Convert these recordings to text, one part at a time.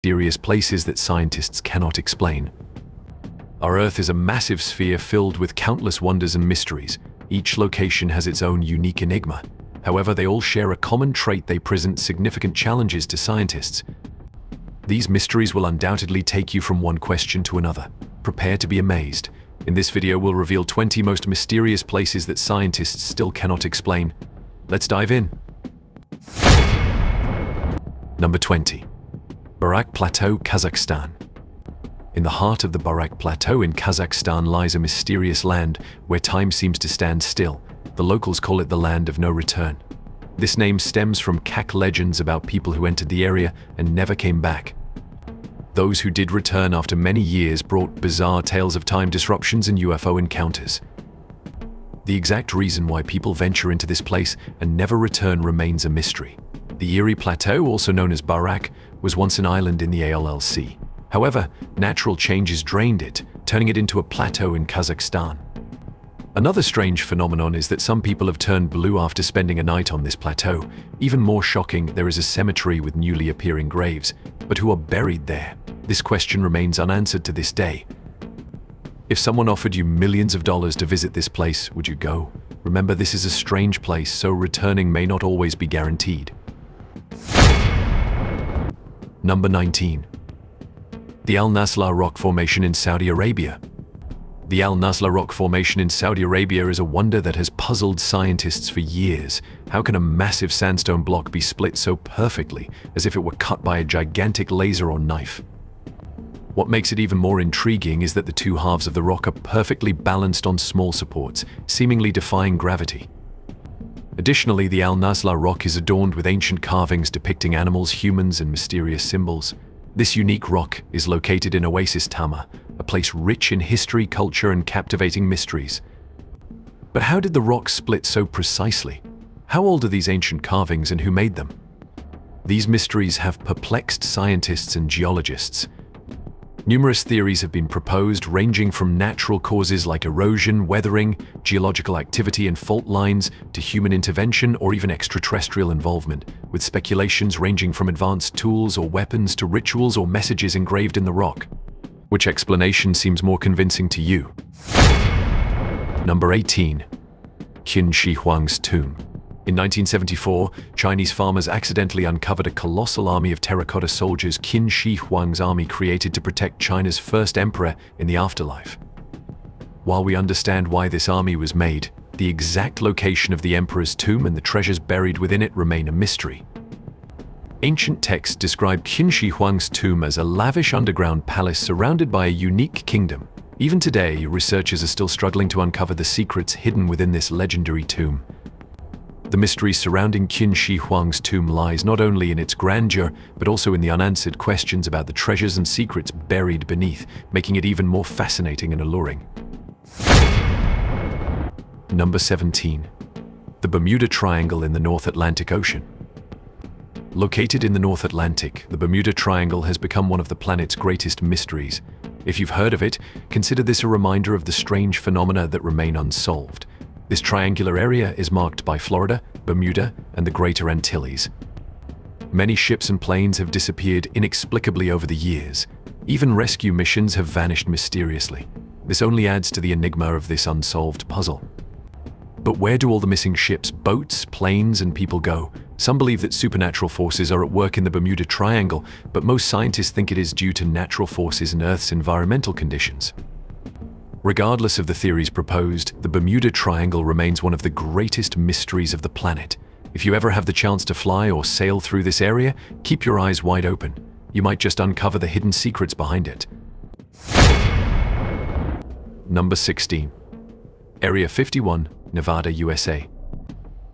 mysterious places that scientists cannot explain. Our Earth is a massive sphere filled with countless wonders and mysteries. Each location has its own unique enigma. However, they all share a common trait: they present significant challenges to scientists. These mysteries will undoubtedly take you from one question to another. Prepare to be amazed. In this video, we'll reveal 20 most mysterious places that scientists still cannot explain. Let's dive in. Number 20. Burak Plateau, Kazakhstan. In the heart of the Burak Plateau in Kazakhstan lies a mysterious land where time seems to stand still. The locals call it the land of no return. This name stems from Kak legends about people who entered the area and never came back. Those who did return after many years brought bizarre tales of time disruptions and UFO encounters. The exact reason why people venture into this place and never return remains a mystery. The Iri Plateau, also known as Burak, was once an island in the Aral Sea. However, natural changes drained it, turning it into a plateau in Kazakhstan. Another strange phenomenon is that some people have turned blue after spending a night on this plateau. Even more shocking, there is a cemetery with newly appearing graves, but who are buried there? This question remains unanswered to this day. If someone offered you millions of dollars to visit this place, would you go? Remember, this is a strange place, so returning may not always be guaranteed. Number 19. The Al Nasla Rock Formation in Saudi Arabia. The Al Nasla Rock Formation in Saudi Arabia is a wonder that has puzzled scientists for years. How can a massive sandstone block be split so perfectly, as if it were cut by a gigantic laser or knife? What makes it even more intriguing is that the two halves of the rock are perfectly balanced on small supports, seemingly defying gravity. Additionally, the Al Nasla rock is adorned with ancient carvings depicting animals, humans, and mysterious symbols. This unique rock is located in Oasis Tama, a place rich in history, culture, and captivating mysteries. But how did the rock split so precisely? How old are these ancient carvings and who made them? These mysteries have perplexed scientists and geologists. Numerous theories have been proposed, ranging from natural causes like erosion, weathering, geological activity and fault lines, to human intervention or even extraterrestrial involvement, with speculations ranging from advanced tools or weapons to rituals or messages engraved in the rock. Which explanation seems more convincing to you? Number 18. Qin Shi Huang's tomb. In 1974, Chinese farmers accidentally uncovered a colossal army of terracotta soldiers Qin Shi Huang's army created to protect China's first emperor in the afterlife. While we understand why this army was made, the exact location of the emperor's tomb and the treasures buried within it remain a mystery. Ancient texts describe Qin Shi Huang's tomb as a lavish underground palace surrounded by a unique kingdom. Even today, researchers are still struggling to uncover the secrets hidden within this legendary tomb. The mystery surrounding Qin Shi Huang's tomb lies not only in its grandeur, but also in the unanswered questions about the treasures and secrets buried beneath, making it even more fascinating and alluring. Number 17. The Bermuda Triangle in the North Atlantic Ocean. Located in the North Atlantic, the Bermuda Triangle has become one of the planet's greatest mysteries. If you've heard of it, consider this a reminder of the strange phenomena that remain unsolved. This triangular area is marked by Florida, Bermuda, and the Greater Antilles. Many ships and planes have disappeared inexplicably over the years. Even rescue missions have vanished mysteriously. This only adds to the enigma of this unsolved puzzle. But where do all the missing ships, boats, planes, and people go? Some believe that supernatural forces are at work in the Bermuda Triangle, but most scientists think it is due to natural forces and Earth's environmental conditions. Regardless of the theories proposed, the Bermuda Triangle remains one of the greatest mysteries of the planet. If you ever have the chance to fly or sail through this area, keep your eyes wide open. You might just uncover the hidden secrets behind it. Number 16. Area 51, Nevada, USA.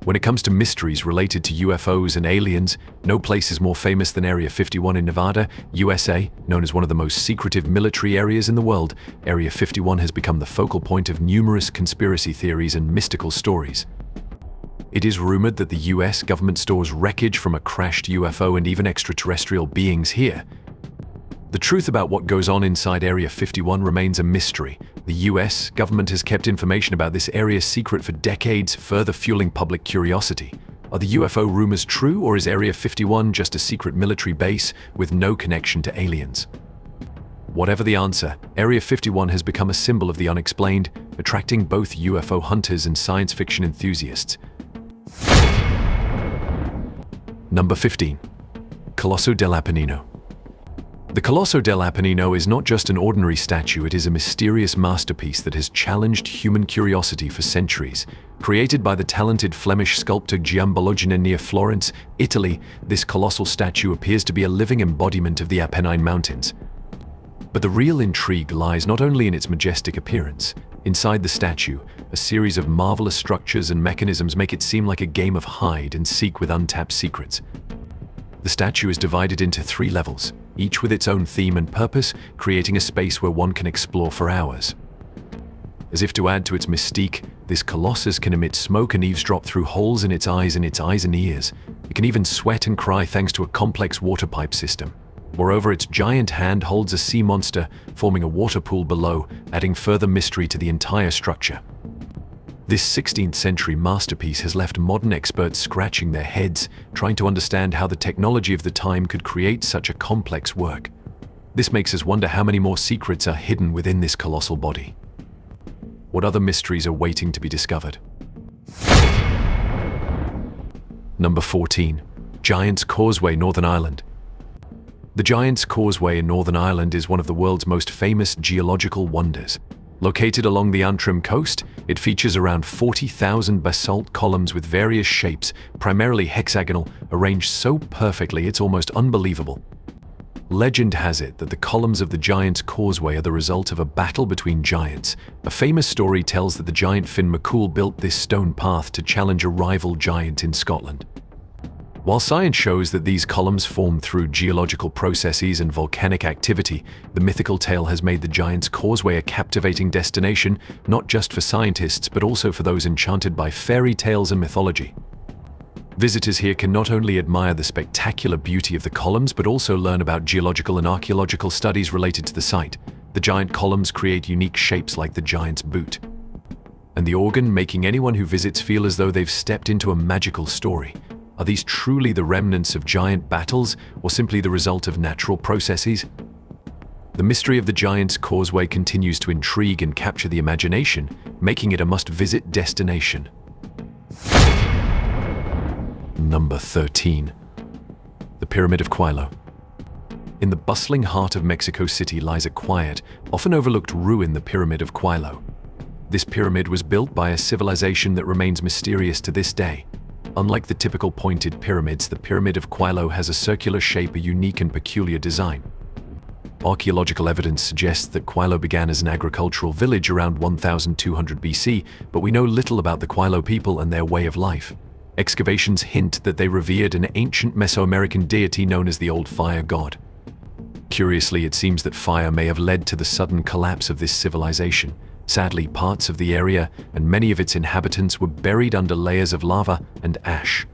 When it comes to mysteries related to UFOs and aliens, no place is more famous than Area 51 in Nevada, USA. Known as one of the most secretive military areas in the world, Area 51 has become the focal point of numerous conspiracy theories and mystical stories. It is rumored that the US government stores wreckage from a crashed UFO and even extraterrestrial beings here. The truth about what goes on inside Area 51 remains a mystery. The US government has kept information about this area secret for decades, further fueling public curiosity. Are the UFO rumors true, or is Area 51 just a secret military base with no connection to aliens? Whatever the answer, Area 51 has become a symbol of the unexplained, attracting both UFO hunters and science fiction enthusiasts. Number 15. Colosso dell'Apennino. The Colosso dell'Apennino is not just an ordinary statue, it is a mysterious masterpiece that has challenged human curiosity for centuries. Created by the talented Flemish sculptor Giambologna near Florence, Italy, this colossal statue appears to be a living embodiment of the Apennine Mountains. But the real intrigue lies not only in its majestic appearance. Inside the statue, a series of marvelous structures and mechanisms make it seem like a game of hide and seek with untapped secrets. The statue is divided into 3 levels, each with its own theme and purpose, creating a space where one can explore for hours. As if to add to its mystique, this colossus can emit smoke and eavesdrop through holes in its eyes and ears. It can even sweat and cry thanks to a complex water pipe system. Moreover, its giant hand holds a sea monster, forming a water pool below, adding further mystery to the entire structure. This 16th century masterpiece has left modern experts scratching their heads, trying to understand how the technology of the time could create such a complex work. This makes us wonder how many more secrets are hidden within this colossal body. What other mysteries are waiting to be discovered? Number 14. Giant's Causeway, Northern Ireland. The Giant's Causeway in Northern Ireland is one of the world's most famous geological wonders. Located along the Antrim coast, it features around 40,000 basalt columns with various shapes, primarily hexagonal, arranged so perfectly it's almost unbelievable. Legend has it that the columns of the Giant's Causeway are the result of a battle between giants. A famous story tells that the giant Finn McCool built this stone path to challenge a rival giant in Scotland. While science shows that these columns form through geological processes and volcanic activity, the mythical tale has made the Giant's Causeway a captivating destination, not just for scientists but also for those enchanted by fairy tales and mythology. Visitors here can not only admire the spectacular beauty of the columns but also learn about geological and archaeological studies related to the site. The giant columns create unique shapes like the giant's boot and the organ, making anyone who visits feel as though they've stepped into a magical story. Are these truly the remnants of giant battles, or simply the result of natural processes? The mystery of the Giant's Causeway continues to intrigue and capture the imagination, making it a must-visit destination. Number 13. The Pyramid of Quilo. In the bustling heart of Mexico City lies a quiet, often overlooked ruin, the Pyramid of Quilo. This pyramid was built by a civilization that remains mysterious to this day. Unlike the typical pointed pyramids, the Pyramid of Quilo has a circular shape, a unique and peculiar design. Archaeological evidence suggests that Quilo began as an agricultural village around 1200 BC, but we know little about the Quilo people and their way of life. Excavations hint that they revered an ancient Mesoamerican deity known as the Old Fire God. Curiously, it seems that fire may have led to the sudden collapse of this civilization. Sadly, parts of the area and many of its inhabitants were buried under layers of lava and ash.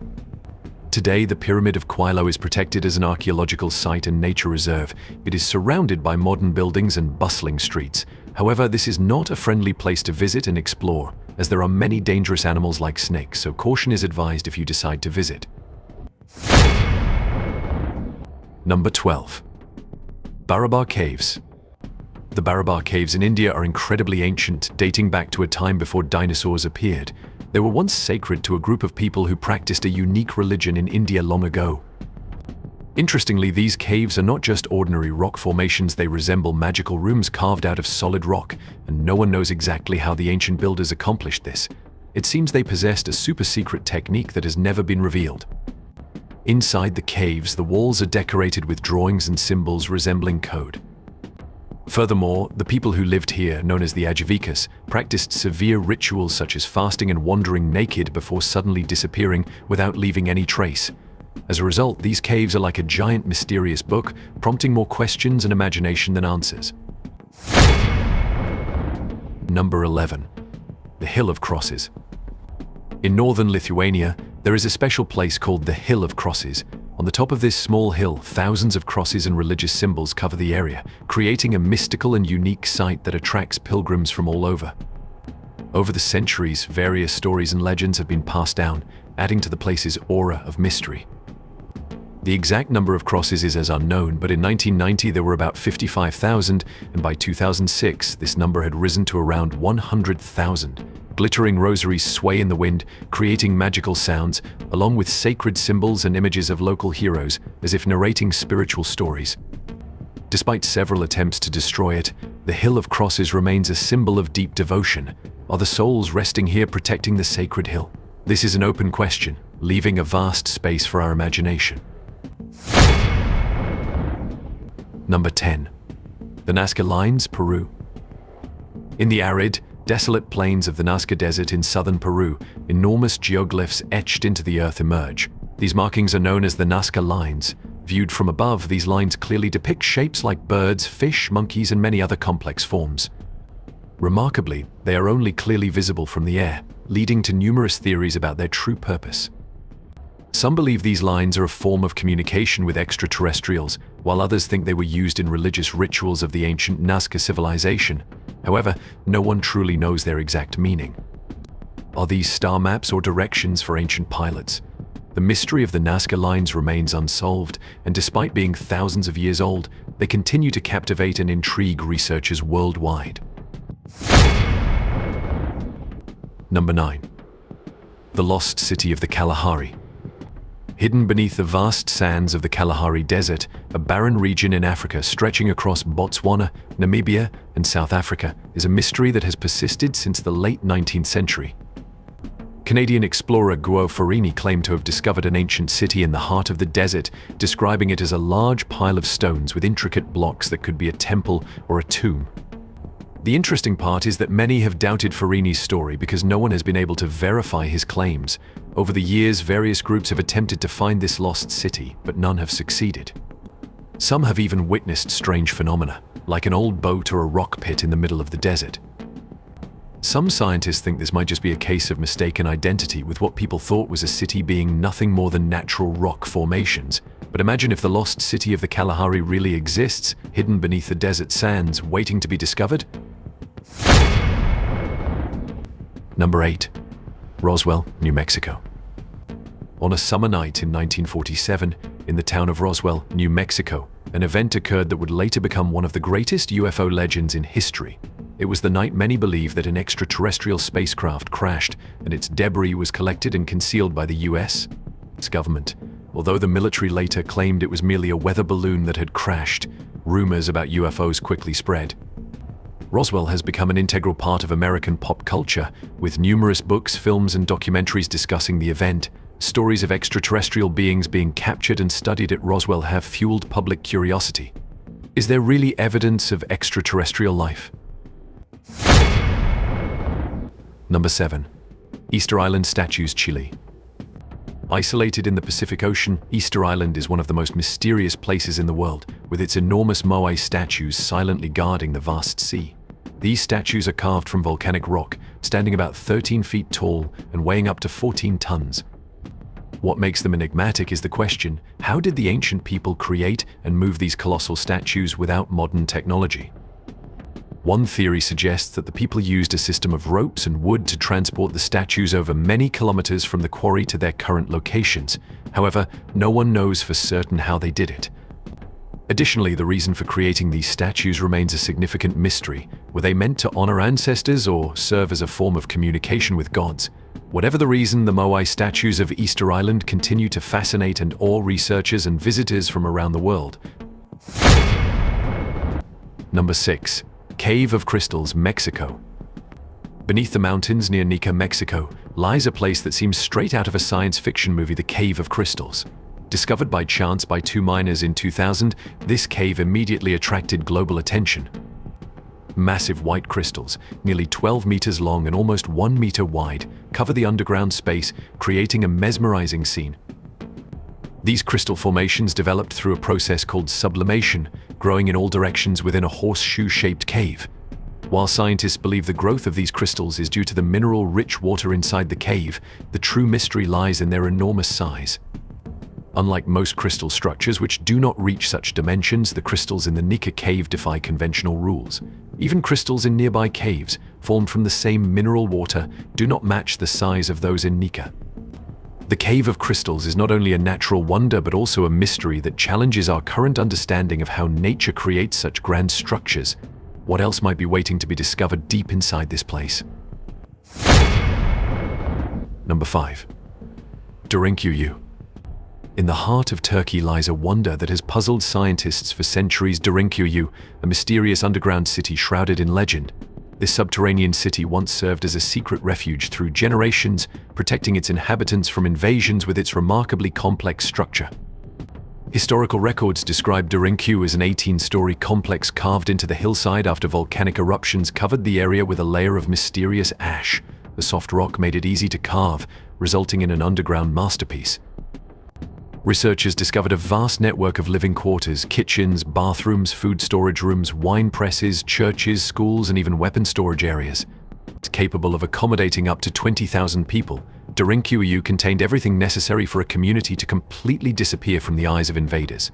Today, the Pyramid of Quilo is protected as an archaeological site and nature reserve. It is surrounded by modern buildings and bustling streets. However, this is not a friendly place to visit and explore, as there are many dangerous animals like snakes, so caution is advised if you decide to visit. Number 12. Barabar Caves. The Barabar Caves in India are incredibly ancient, dating back to a time before dinosaurs appeared. They were once sacred to a group of people who practiced a unique religion in India long ago. Interestingly, these caves are not just ordinary rock formations, they resemble magical rooms carved out of solid rock, and no one knows exactly how the ancient builders accomplished this. It seems they possessed a super-secret technique that has never been revealed. Inside the caves, the walls are decorated with drawings and symbols resembling code. Furthermore, the people who lived here, known as the Ajavikas, practiced severe rituals such as fasting and wandering naked before suddenly disappearing without leaving any trace. As a result, these caves are like a giant mysterious book, prompting more questions and imagination than answers. Number 11. The Hill of Crosses. In northern Lithuania, there is a special place called the Hill of Crosses. On the top of this small hill, thousands of crosses and religious symbols cover the area, creating a mystical and unique site that attracts pilgrims from all over. Over the centuries, various stories and legends have been passed down, adding to the place's aura of mystery. The exact number of crosses is as unknown, but in 1990 there were about 55,000, and by 2006 this number had risen to around 100,000. Glittering rosaries sway in the wind, creating magical sounds, along with sacred symbols and images of local heroes, as if narrating spiritual stories. Despite several attempts to destroy it, the Hill of Crosses remains a symbol of deep devotion. Are the souls resting here protecting the sacred hill? This is an open question, leaving a vast space for our imagination. Number 10. The Nazca Lines, Peru. In the arid, desolate plains of the Nazca Desert in southern Peru, enormous geoglyphs etched into the earth emerge. These markings are known as the Nazca Lines. Viewed from above, these lines clearly depict shapes like birds, fish, monkeys, and many other complex forms. Remarkably, they are only clearly visible from the air, leading to numerous theories about their true purpose. Some believe these lines are a form of communication with extraterrestrials, while others think they were used in religious rituals of the ancient Nazca civilization. However, no one truly knows their exact meaning. Are these star maps or directions for ancient pilots? The mystery of the Nazca Lines remains unsolved, and despite being thousands of years old, they continue to captivate and intrigue researchers worldwide. Number 9. The Lost City of the Kalahari. Hidden beneath the vast sands of the Kalahari Desert, a barren region in Africa stretching across Botswana, Namibia, and South Africa, is a mystery that has persisted since the late 19th century. Canadian explorer Guo Farini claimed to have discovered an ancient city in the heart of the desert, describing it as a large pile of stones with intricate blocks that could be a temple or a tomb. The interesting part is that many have doubted Farini's story because no one has been able to verify his claims. Over the years, various groups have attempted to find this lost city, but none have succeeded. Some have even witnessed strange phenomena, like an old boat or a rock pit in the middle of the desert. Some scientists think this might just be a case of mistaken identity, with what people thought was a city being nothing more than natural rock formations. But imagine if the lost city of the Kalahari really exists, hidden beneath the desert sands, waiting to be discovered? Number 8. Roswell, New Mexico. On a summer night in 1947, in the town of Roswell, New Mexico, an event occurred that would later become one of the greatest UFO legends in history. It was the night many believe that an extraterrestrial spacecraft crashed and its debris was collected and concealed by the US government. Although the military later claimed it was merely a weather balloon that had crashed, rumors about UFOs quickly spread. Roswell has become an integral part of American pop culture, with numerous books, films, and documentaries discussing the event. Stories of extraterrestrial beings being captured and studied at Roswell have fueled public curiosity. Is there really evidence of extraterrestrial life? Number 7. Easter Island Statues, Chile. Isolated in the Pacific Ocean, Easter Island is one of the most mysterious places in the world, with its enormous moai statues silently guarding the vast sea. These statues are carved from volcanic rock, standing about 13 feet tall and weighing up to 14 tons. What makes them enigmatic is the question, how did the ancient people create and move these colossal statues without modern technology? One theory suggests that the people used a system of ropes and wood to transport the statues over many kilometers from the quarry to their current locations. However, no one knows for certain how they did it. Additionally, the reason for creating these statues remains a significant mystery. Were they meant to honor ancestors or serve as a form of communication with gods? Whatever the reason, the moai statues of Easter Island continue to fascinate and awe researchers and visitors from around the world. Number 6. Cave of Crystals, Mexico. Beneath the mountains near Nica, Mexico, lies a place that seems straight out of a science fiction movie, the Cave of Crystals. Discovered by chance by 2 miners in 2000, this cave immediately attracted global attention. Massive white crystals, nearly 12 meters long and almost 1 meter wide, cover the underground space, creating a mesmerizing scene. These crystal formations developed through a process called sublimation, growing in all directions within a horseshoe-shaped cave. While scientists believe the growth of these crystals is due to the mineral-rich water inside the cave, the true mystery lies in their enormous size. Unlike most crystal structures which do not reach such dimensions, the crystals in the Nika cave defy conventional rules. Even crystals in nearby caves, formed from the same mineral water, do not match the size of those in Nika. The Cave of Crystals is not only a natural wonder but also a mystery that challenges our current understanding of how nature creates such grand structures. What else might be waiting to be discovered deep inside this place? Number 5. Derinkuyu. In the heart of Turkey lies a wonder that has puzzled scientists for centuries. Derinkuyu, a mysterious underground city shrouded in legend. This subterranean city once served as a secret refuge through generations, protecting its inhabitants from invasions with its remarkably complex structure. Historical records describe Derinkuyu as an 18-story complex carved into the hillside after volcanic eruptions covered the area with a layer of mysterious ash. The soft rock made it easy to carve, resulting in an underground masterpiece. Researchers discovered a vast network of living quarters, kitchens, bathrooms, food storage rooms, wine presses, churches, schools, and even weapon storage areas. It's capable of accommodating up to 20,000 people. Derinkuyu contained everything necessary for a community to completely disappear from the eyes of invaders.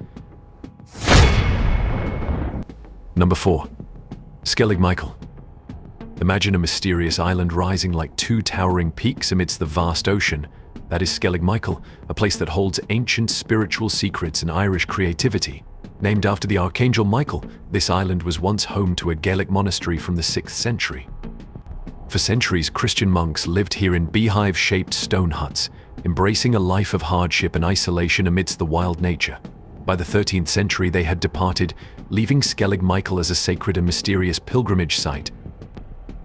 Number 4. Skellig Michael. Imagine a mysterious island rising like two towering peaks amidst the vast ocean. That is Skellig Michael, a place that holds ancient spiritual secrets and Irish creativity. Named after the Archangel Michael, this island was once home to a Gaelic monastery from the 6th century. For centuries, Christian monks lived here in beehive-shaped stone huts, embracing a life of hardship and isolation amidst the wild nature. By the 13th century, they had departed, leaving Skellig Michael as a sacred and mysterious pilgrimage site.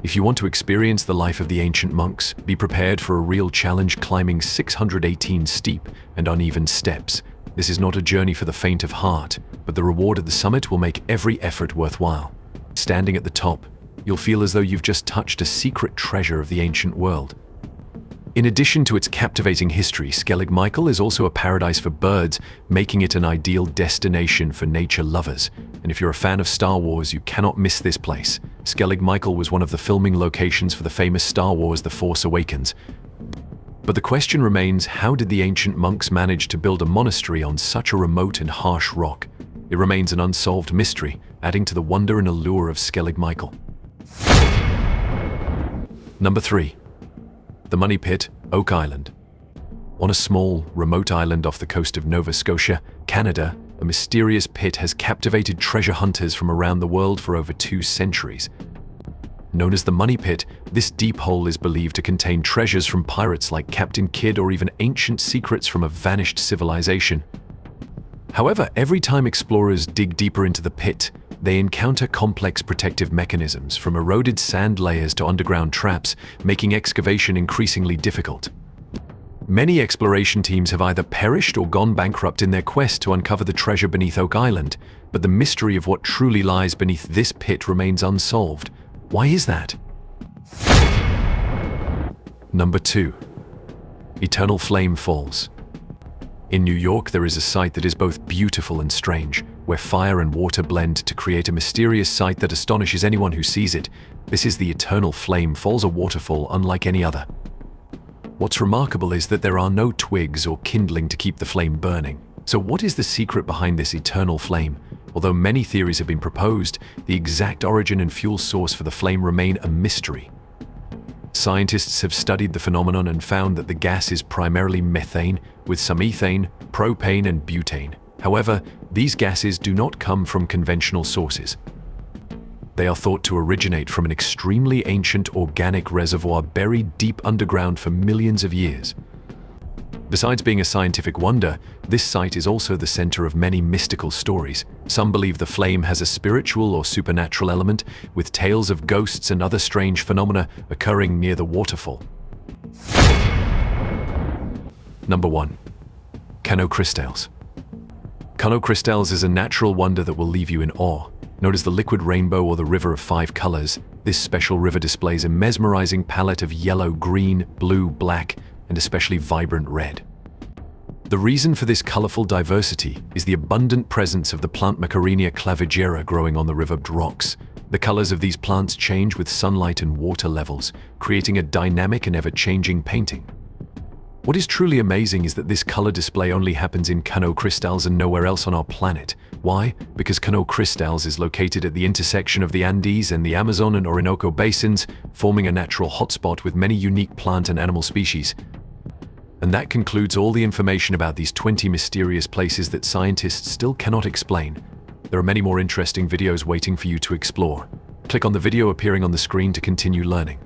If you want to experience the life of the ancient monks, be prepared for a real challenge climbing 618 steep and uneven steps. This is not a journey for the faint of heart, but the reward at the summit will make every effort worthwhile. Standing at the top, you'll feel as though you've just touched a secret treasure of the ancient world. In addition to its captivating history, Skellig Michael is also a paradise for birds, making it an ideal destination for nature lovers. And if you're a fan of Star Wars, you cannot miss this place. Skellig Michael was one of the filming locations for the famous Star Wars The Force Awakens. But the question remains, how did the ancient monks manage to build a monastery on such a remote and harsh rock? It remains an unsolved mystery, adding to the wonder and allure of Skellig Michael. Number 3. The Money Pit, Oak Island. On a small, remote island off the coast of Nova Scotia, Canada, a mysterious pit has captivated treasure hunters from around the world for over 2 centuries. Known as the Money Pit, this deep hole is believed to contain treasures from pirates like Captain Kidd or even ancient secrets from a vanished civilization. However, every time explorers dig deeper into the pit, they encounter complex protective mechanisms, from eroded sand layers to underground traps, making excavation increasingly difficult. Many exploration teams have either perished or gone bankrupt in their quest to uncover the treasure beneath Oak Island, but the mystery of what truly lies beneath this pit remains unsolved. Why is that? Number 2. Eternal Flame Falls. In New York, there is a site that is both beautiful and strange, where fire and water blend to create a mysterious sight that astonishes anyone who sees it. This is the Eternal Flame Falls, a waterfall unlike any other. What's remarkable is that there are no twigs or kindling to keep the flame burning. So what is the secret behind this eternal flame? Although many theories have been proposed, the exact origin and fuel source for the flame remain a mystery. Scientists have studied the phenomenon and found that the gas is primarily methane, with some ethane, propane, and butane. However, these gases do not come from conventional sources. They are thought to originate from an extremely ancient organic reservoir buried deep underground for millions of years. Besides being a scientific wonder, this site is also the center of many mystical stories. Some believe the flame has a spiritual or supernatural element, with tales of ghosts and other strange phenomena occurring near the waterfall. Number 1. Cano Crystals. Cano Crystals is a natural wonder that will leave you in awe. Known as the liquid rainbow or the river of 5 colors, this special river displays a mesmerizing palette of yellow, green, blue, black, and especially vibrant red. The reason for this colorful diversity is the abundant presence of the plant Macarinia clavigera growing on the rivered rocks. The colors of these plants change with sunlight and water levels, creating a dynamic and ever-changing painting. What is truly amazing is that this color display only happens in Cano Cristales and nowhere else on our planet. Why? Because Cano Cristales is located at the intersection of the Andes and the Amazon and Orinoco basins, forming a natural hotspot with many unique plant and animal species. And that concludes all the information about these 20 mysterious places that scientists still cannot explain. There are many more interesting videos waiting for you to explore. Click on the video appearing on the screen to continue learning.